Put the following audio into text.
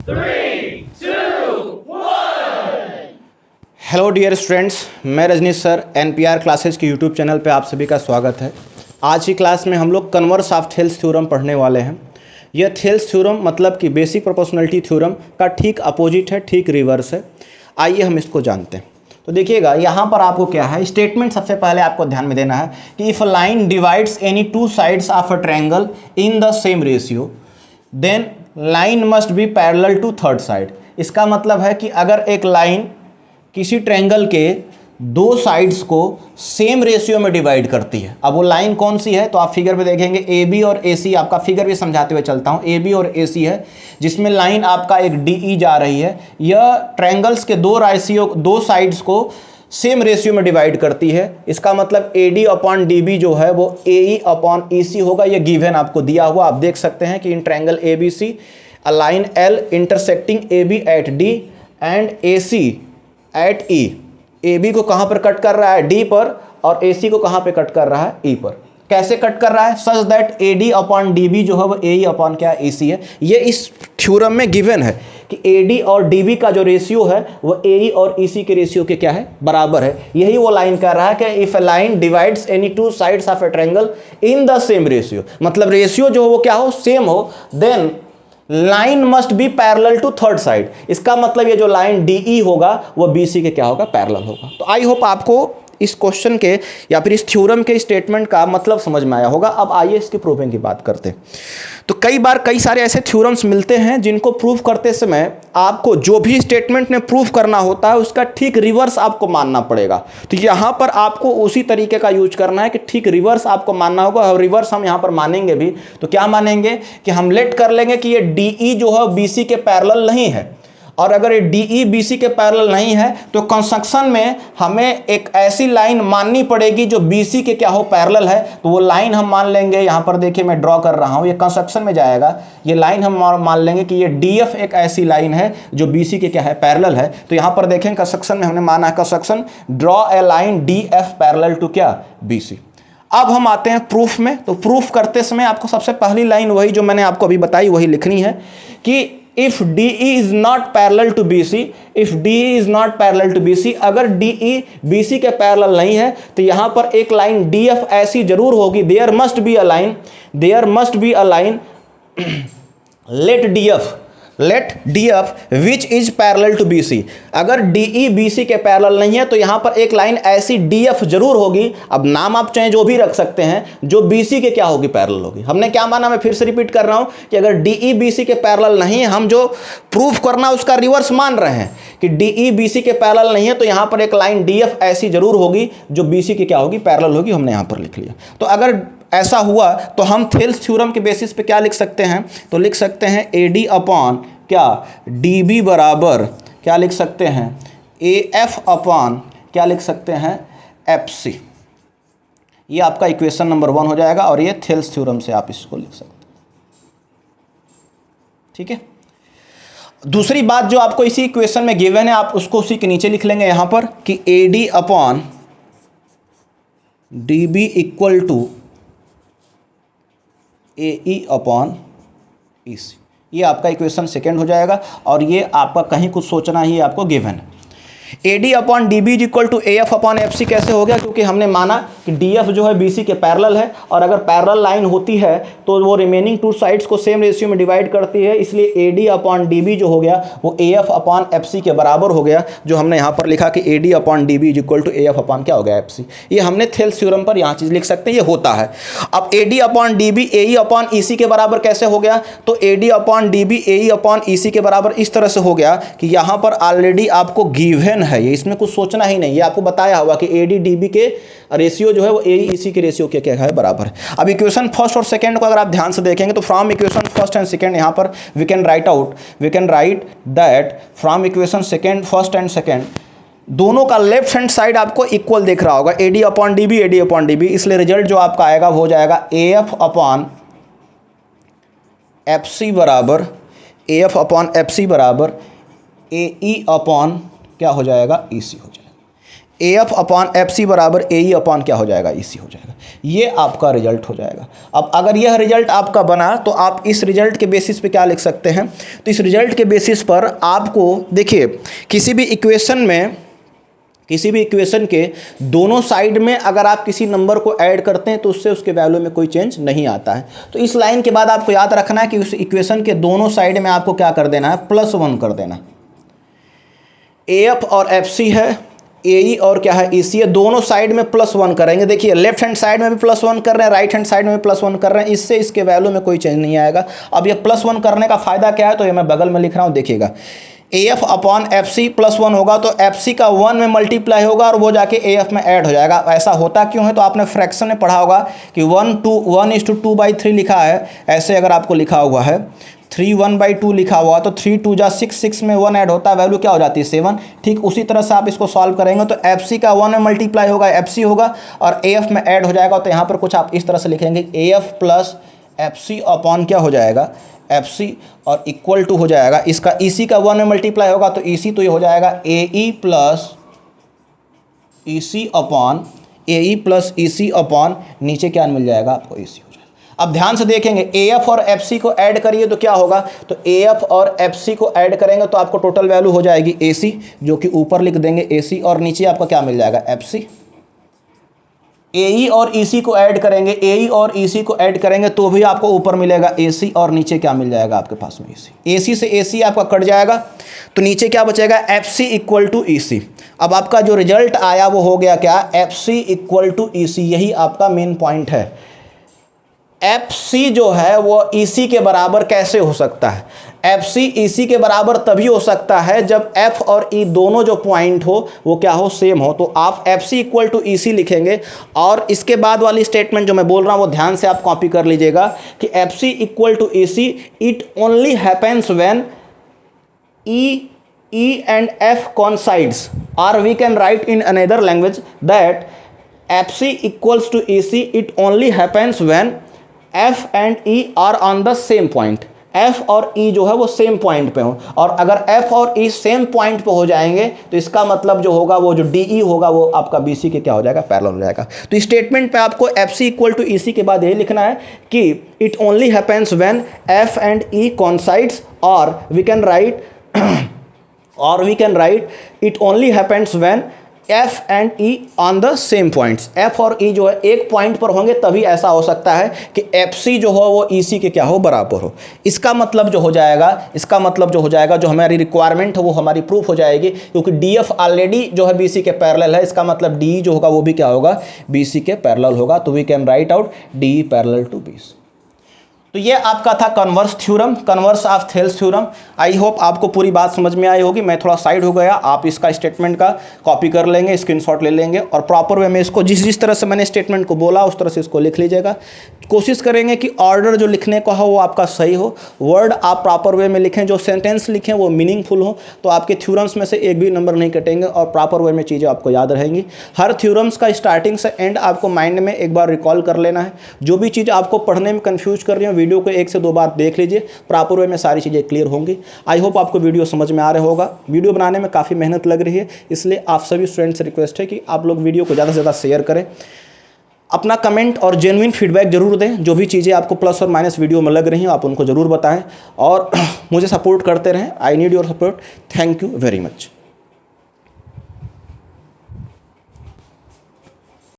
3, 2, 1। Hello dear students, मैं Rajneesh sir NPR classes के YouTube channel पे आप सभी का स्वागत है। आज की क्लास में हम लोग कन्वर्स ऑफ थेल्स थ्योरम पढ़ने वाले हैं। यह थेल्स थ्योरम मतलब कि बेसिक प्रोपोर्शनलिटी थ्योरम का ठीक अपोजिट है, ठीक रिवर्स है। आइए हम इसको जानते हैं। तो देखिएगा यहाँ पर आपको क्या है, स्टेटमेंट सबसे पहले आपको ध्यान में देना है कि if a line divides any two sides of a triangle in the same ratio then line must be parallel to third side. इसका मतलब है कि अगर एक लाइन किसी ट्रायंगल के दो साइड्स को सेम रेशियो में डिवाइड करती है, अब वो लाइन कौन सी है तो आप फिगर पे देखेंगे ए बी और ए सी। आपका फिगर भी समझाते हुए चलता हूँ, ए बी और ए सी है जिसमें लाइन आपका एक डी ई जा रही है। यह ट्रायंगल्स के दो साइड्स को सेम रेशियो में डिवाइड करती है। इसका मतलब A D upon D B जो है वो ए ई अपॉन ई सी होगा। ये गिवन आपको दिया हुआ, आप देख सकते हैं कि in triangle A B C a line L intersecting A B at D and A C at E. A B को कहाँ पर कट कर रहा है, डी पर, और ए सी को कहाँ पे कट कर रहा है, ई पर। कैसे कट कर रहा है, such that A D upon D B जो है वो ए ई अपॉन क्या, ए सी है। ये इस थ्योरम में गिवन है कि ए डी और डी बी का जो रेशियो है वो ए ई और ई सी के रेशियो के क्या है, बराबर है। यही वो लाइन कह रहा है कि if a line divides any two sides of a triangle in the same ratio, मतलब रेशियो जो हो वो क्या हो, सेम हो, then line must be parallel to third side. इसका मतलब ये जो लाइन डी ई होगा वो बी सी के क्या होगा, पैरेलल होगा। तो आई होप आपको इस क्वेश्चन के या फिर इस थ्योरम के स्टेटमेंट का मतलब समझ में आया होगा। अब आइए इसकी प्रूविंग की बात करते हैं। तो कई बार कई सारे ऐसे थ्योरम्स मिलते हैं जिनको प्रूव करते समय आपको जो भी स्टेटमेंट में प्रूव करना होता है उसका ठीक रिवर्स आपको मानना पड़ेगा। तो यहाँ पर आपको उसी तरीके का यूज करना है कि ठीक रिवर्स आपको मानना होगा। और रिवर्स हम यहाँ पर मानेंगे भी तो क्या मानेंगे कि हम लेट कर लेंगे कि ये डी ई जो है बी सी के पैरेलल नहीं है, और अगर ये डी ई बी सी के पैरेलल नहीं है तो कंस्ट्रक्शन में हमें एक ऐसी लाइन माननी पड़ेगी जो बी सी के क्या हो, पैरेलल है। तो वो लाइन हम मान लेंगे, यहाँ पर देखिए मैं ड्रॉ कर रहा हूँ, ये कंस्ट्रक्शन में जाएगा। ये लाइन हम मान लेंगे कि ये डी एफ एक ऐसी लाइन है जो बी सी के क्या है, पैरेलल है। तो यहाँ पर देखें कंस्ट्रक्शन में हमने माना है, construction draw a line D F parallel to क्या, बी सी। अब हम आते हैं प्रूफ में। तो प्रूफ करते समय आपको सबसे पहली लाइन वही जो मैंने आपको अभी बताई वही लिखनी है कि if DE is not parallel to BC, if DE is not parallel to BC, अगर DE BC के पैरेलल नहीं है तो यहां पर एक लाइन DF ऐसी जरूर होगी, there must be a line let DF which is parallel to BC। अगर DE BC के पैरेलल नहीं है तो यहां पर एक लाइन ऐसी DF जरूर होगी, अब नाम आप चाहे जो भी रख सकते हैं, जो BC के क्या होगी, पैरेलल होगी। हमने क्या माना, मैं फिर से रिपीट कर रहा हूं कि अगर DE BC के पैरेलल नहीं है, हम जो प्रूफ करना उसका रिवर्स मान रहे हैं कि DE BC के पैरेलल नहीं है तो यहां पर एक लाइन DF ऐसी जरूर होगी जो BC की क्या होगी, पैरेलल होगी। हमने यहां पर लिख लिया। तो अगर ऐसा हुआ तो हम थेल्स थ्योरम के बेसिस पे क्या लिख सकते हैं, तो लिख सकते हैं ए डी अपॉन क्या, डी बी बराबर क्या लिख सकते हैं, ए एफ अपॉन क्या लिख सकते हैं, एफ सी। ये आपका इक्वेशन नंबर 1 हो जाएगा और ये थेल्स थ्योरम से आप इसको लिख सकते हैं। ठीक है। दूसरी बात जो आपको इसी इक्वेशन में गिवन है आप उसको उसी के नीचे लिख लेंगे यहां पर कि A D upon D B equal to A E upon E C. ये आपका इक्वेशन सेकेंड हो जाएगा और ये आपका कहीं कुछ सोचना ही आपको गिवन है। A D upon D B is equal to A F upon F C कैसे हो गया, क्योंकि हमने माना कि डी एफ जो है बी सी के पैरेलल है और अगर पैरेलल लाइन होती है तो वो रिमेनिंग टू साइड्स को सेम रेशियो में डिवाइड करती है, इसलिए A D upon D B जो हो गया वो A F upon F C के बराबर हो गया, जो हमने यहाँ पर लिखा कि A D upon D B is equal to A F upon क्या हो गया, एफ सी। ये हमने थेल्स थ्योरम पर यहाँ चीज़ लिख सकते हैं, ये होता है। अब A D upon D B A E upon E C के बराबर कैसे हो गया, तो A D upon D B A E upon E C के बराबर इस तरह से हो गया कि यहाँ पर ऑलरेडी आपको गिवन है, ये इसमें कुछ सोचना ही नहीं, ये आपको बताया हुआ कि ए डी डी बी के रेशियो जो है वो ए ई सी के रेशियो के क्या है, बराबर है। अब इक्वेशन फर्स्ट और सेकंड को अगर आप ध्यान से देखेंगे तो from equation first and second यहाँ पर we can write that from equation second, first and second दोनों का लेफ्ट हैंड साइड आपको इक्वल दिख रहा होगा, A D upon D B, इसलिए रिजल्ट जो आपका आएगा वो हो जाएगा A F upon F C बराबर, A F upon F C बराबर ए ई अपॉन क्या हो जाएगा, ई सी हो जाएगा। AF अपॉन FC बराबर AE अपॉन क्या हो जाएगा, EC हो जाएगा। ये आपका रिजल्ट हो जाएगा। अब अगर यह रिजल्ट आपका बना तो आप इस रिजल्ट के बेसिस पे क्या लिख सकते हैं, तो इस रिजल्ट के बेसिस पर आपको देखिए किसी भी इक्वेशन के दोनों साइड में अगर आप किसी नंबर को ऐड करते हैं तो उससे उसके वैल्यू में कोई चेंज नहीं आता है। तो इस लाइन के बाद आपको याद रखना है कि उस इक्वेशन के दोनों साइड में आपको क्या कर देना है, +1 कर देना। AF और FC है, AE और क्या है, EC है, दोनों साइड में +1 करेंगे। देखिए लेफ्ट हैंड साइड में भी +1 कर रहे हैं, राइट हैंड साइड में भी +1 कर रहे हैं, इससे इसके वैल्यू में कोई चेंज नहीं आएगा। अब ये +1 करने का फायदा क्या है, तो ये मैं बगल में लिख रहा हूँ, देखिएगा AF अपॉन FC +1 होगा तो FC का 1 में मल्टीप्लाई होगा और वो जाके AF में ऐड हो जाएगा। ऐसा होता क्यों है, तो आपने फ्रैक्शन में पढ़ा होगा कि 1:2 लिखा है, ऐसे अगर आपको लिखा हुआ है 3:1/2 लिखा हुआ तो 3 2 जा 6, 6 में 1 ऐड होता है, वैल्यू क्या हो जाती है 7। ठीक उसी तरह से आप इसको सॉल्व करेंगे तो FC का 1 में मल्टीप्लाई होगा, FC होगा और AF में ऐड हो जाएगा। तो यहाँ पर कुछ आप इस तरह से लिखेंगे AF प्लस FC अपॉन क्या हो जाएगा, FC और इक्वल टू हो जाएगा, इसका EC का 1 में मल्टीप्लाई होगा तो EC, तो ये हो जाएगा AE plus EC upon AE plus EC upon नीचे क्या मिल जाएगा आपको, EC हो जाएगा। अब ध्यान से देखेंगे AF और FC को ऐड करिए तो क्या होगा, तो AF और FC को ऐड करेंगे तो आपको टोटल वैल्यू हो जाएगी AC, जो कि ऊपर लिख देंगे AC और नीचे आपका क्या मिल जाएगा FC। AE और EC को ऐड करेंगे, AE और EC को ऐड करेंगे तो भी आपको ऊपर मिलेगा AC और नीचे क्या मिल जाएगा आपके पास में EC। AC से AC आपका कट जाएगा तो नीचे क्या बचेगा, FC इक्वल टू EC। अब आपका जो रिजल्ट आया वो हो गया क्या, FC इक्वल टू EC। यही आपका मेन पॉइंट है। FC जो है वो EC के बराबर कैसे हो सकता है, FC EC के बराबर तभी हो सकता है जब F और E दोनों जो पॉइंट हो वो क्या हो, सेम हो। तो आप FC इक्वल टू EC लिखेंगे और इसके बाद वाली स्टेटमेंट जो मैं बोल रहा हूँ वो ध्यान से आप कॉपी कर लीजिएगा कि FC equal to EC it only happens when E and F coincides, or we can write in another language that FC equals to EC it only happens when F and E are on the same point। F और E जो है वो same point पे हो, और अगर F और E same point पे हो जाएंगे तो इसका मतलब जो होगा वो जो DE होगा वो आपका BC के क्या हो जाएगा, पैरेलल हो जाएगा। तो इस स्टेटमेंट पे आपको FC इक्वल टू EC के बाद यही लिखना है कि it only happens when F and E coincides, और we can write it only happens when F and E on the same points. F और E जो है एक पॉइंट पर होंगे तभी ऐसा हो सकता है कि FC जो हो वो EC के क्या हो, बराबर हो। इसका मतलब जो हो जाएगा, जो हमारी रिक्वायरमेंट है वो हमारी प्रूफ हो जाएगी, क्योंकि DF ऑलरेडी जो है BC के पैरेलल है। इसका मतलब DE जो होगा वो भी क्या होगा, BC के पैरेलल होगा। तो we can write out DE parallel to BC। तो ये आपका था converse theorem, converse of Thales theorem. I hope आपको पूरी बात समझ में आई होगी। मैं थोड़ा साइड हो गया, आप इसका स्टेटमेंट का कॉपी कर लेंगे, स्क्रीनशॉट ले लेंगे और प्रॉपर वे में इसको जिस तरह से मैंने स्टेटमेंट को बोला उस तरह से इसको लिख लीजिएगा। कोशिश करेंगे कि ऑर्डर जो लिखने का हो वो आपका सही हो, वर्ड आप प्रॉपर वे में लिखें, जो सेंटेंस लिखें वो मीनिंगफुल हो, तो आपके थ्योरम्स में से एक भी नंबर नहीं कटेंगे और प्रॉपर वे में चीज़ें आपको याद रहेंगी। हर थ्योरम्स का स्टार्टिंग से एंड आपको माइंड में एक बार रिकॉल कर लेना है। जो भी चीज़ आपको पढ़ने में कन्फ्यूज कर रही हो, वीडियो को 1 से 2 बार देख लीजिए, प्रॉपर वे में सारी चीज़ें क्लियर होंगी। आई होप आपको वीडियो समझ में आ रहा होगा। वीडियो बनाने में काफ़ी मेहनत लग रही है, इसलिए आप सभी स्टूडेंट से रिक्वेस्ट है कि आप लोग वीडियो को ज़्यादा से ज़्यादा शेयर करें, अपना कमेंट और जेन्युइन फीडबैक जरूर दें। जो भी चीज़ें आपको प्लस और माइनस वीडियो में लग रही हैं आप उनको ज़रूर बताएं और मुझे सपोर्ट करते रहें। I need your support. Thank you very much.